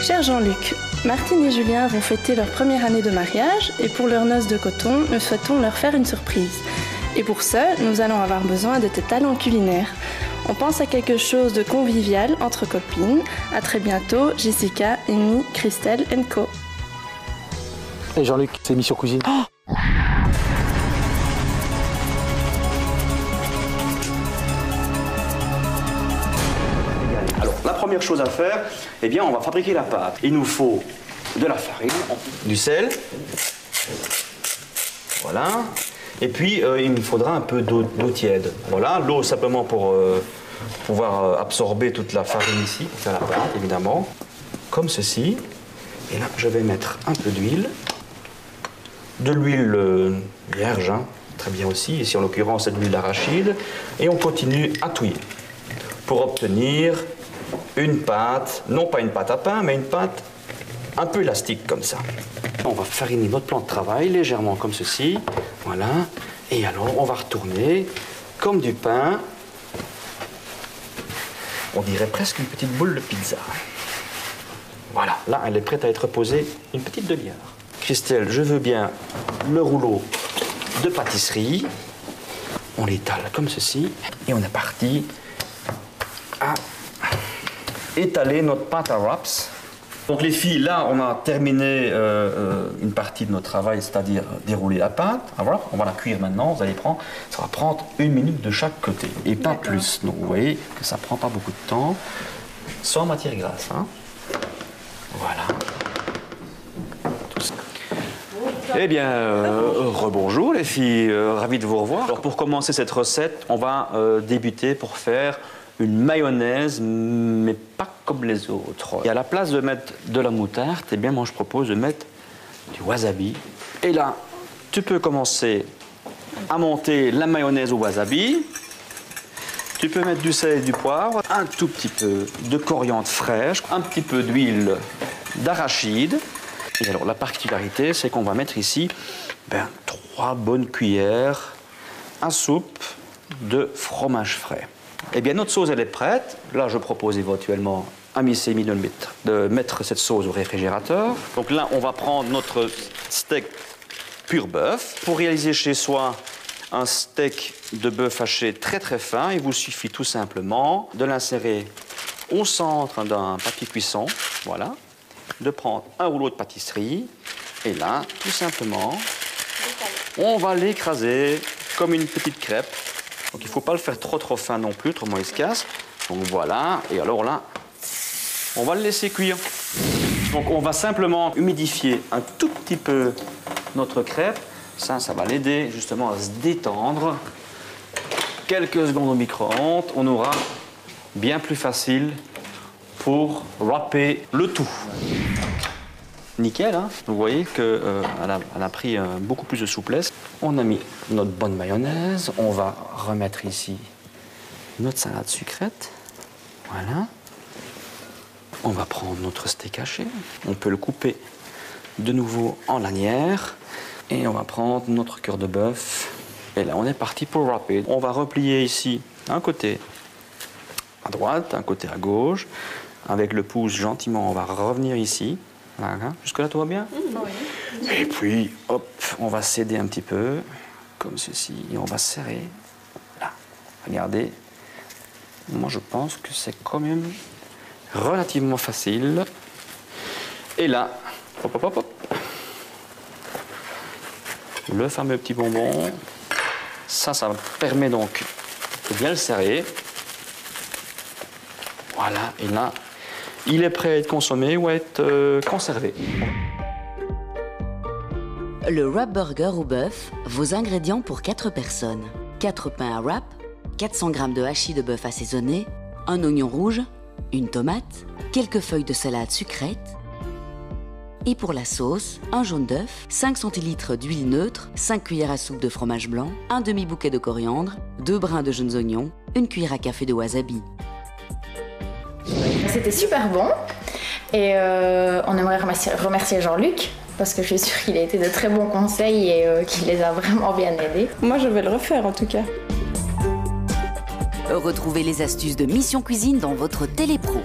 Cher Jean-Luc, Martine et Julien vont fêter leur première année de mariage et pour leur noce de coton, nous souhaitons leur faire une surprise. Et pour ce, nous allons avoir besoin de tes talents culinaires. On pense à quelque chose de convivial entre copines. À très bientôt, Jessica, Amy, Christelle & Co. Et Jean-Luc, c'est Mission Cuisine. Oh, alors, la première chose à faire, eh bien, on va fabriquer la pâte. Il nous faut de la farine, du sel, voilà. Et puis, il nous faudra un peu d'eau tiède. Voilà, l'eau simplement pour pouvoir absorber toute la farine ici, pour faire la pâte, évidemment. Comme ceci. Et là, je vais mettre un peu d'huile. De l'huile vierge, hein, très bien aussi. Ici, en l'occurrence, c'est de l'huile d'arachide. Et on continue à touiller pour obtenir une pâte, non pas une pâte à pain, mais une pâte un peu élastique comme ça. On va fariner notre plan de travail légèrement comme ceci. Voilà. Et alors, on va retourner comme du pain. On dirait presque une petite boule de pizza. Voilà. Là, elle est prête à être posée une petite demi-heure. Christelle, je veux bien le rouleau de pâtisserie. On l'étale comme ceci. Et on est parti à étaler notre pâte à wraps. Donc les filles, là, on a terminé une partie de notre travail, c'est-à-dire dérouler la pâte. Alors, voilà, on va la cuire maintenant. Vous allez prendre, ça va prendre 1 minute de chaque côté et pas plus. Donc vous voyez que ça prend pas beaucoup de temps, sans matière grasse. Hein. Voilà. Eh bien, rebonjour les filles, ravi de vous revoir. Alors pour commencer cette recette, on va débuter pour faire une mayonnaise, mais pas comme les autres. Et à la place de mettre de la moutarde, eh bien, moi je propose de mettre du wasabi. Et là, tu peux commencer à monter la mayonnaise au wasabi. Tu peux mettre du sel et du poivre, un tout petit peu de coriandre fraîche, un petit peu d'huile d'arachide. Et alors la particularité, c'est qu'on va mettre ici 3 bonnes cuillères à soupe de fromage frais. Eh bien, notre sauce, elle est prête. Là, je propose éventuellement à Miss Amy de mettre cette sauce au réfrigérateur. Donc là, on va prendre notre steak pur bœuf. Pour réaliser chez soi un steak de bœuf haché très très fin, il vous suffit tout simplement de l'insérer au centre d'un papier cuisson, voilà, de prendre un rouleau de pâtisserie et là, tout simplement, on va l'écraser comme une petite crêpe. Donc il ne faut pas le faire trop fin non plus, autrement il se casse. Donc voilà, et alors là, on va le laisser cuire. Donc on va simplement humidifier un tout petit peu notre crêpe. Ça va l'aider justement à se détendre. Quelques secondes au micro-ondes, on aura bien plus facile pour wrapper le tout. Nickel, hein? Vous voyez qu'elle a pris beaucoup plus de souplesse. On a mis notre bonne mayonnaise. On va remettre ici notre salade sucrète. Voilà. On va prendre notre steak haché. On peut le couper de nouveau en lanières. Et on va prendre notre cœur de bœuf. Et là, on est parti pour wrapper. On va replier ici un côté à droite, un côté à gauche. Avec le pouce, gentiment, on va revenir ici. Voilà. Jusque-là, tout va bien? Oui. Et puis, hop, on va céder un petit peu, comme ceci, et on va serrer. Là, regardez. Moi, je pense que c'est quand même relativement facile. Et là, hop, hop, hop, hop. Le fameux petit bonbon. Ça permet donc de bien le serrer. Voilà, et là, il est prêt à être consommé ou à être conservé. Le wrap burger au bœuf, vos ingrédients pour 4 personnes. 4 pains à wrap, 400 g de hachis de bœuf assaisonné, un oignon rouge, une tomate, quelques feuilles de salade sucrète. Et pour la sauce, un jaune d'œuf, 5 centilitres d'huile neutre, 5 cuillères à soupe de fromage blanc, un demi-bouquet de coriandre, 2 brins de jeunes oignons, une cuillère à café de wasabi. C'était super bon et on aimerait remercier Jean-Luc parce que je suis sûre qu'il a été de très bons conseils et qu'il les a vraiment bien aidés. Moi, je vais le refaire en tout cas. Retrouvez les astuces de Mission Cuisine dans votre Télépro.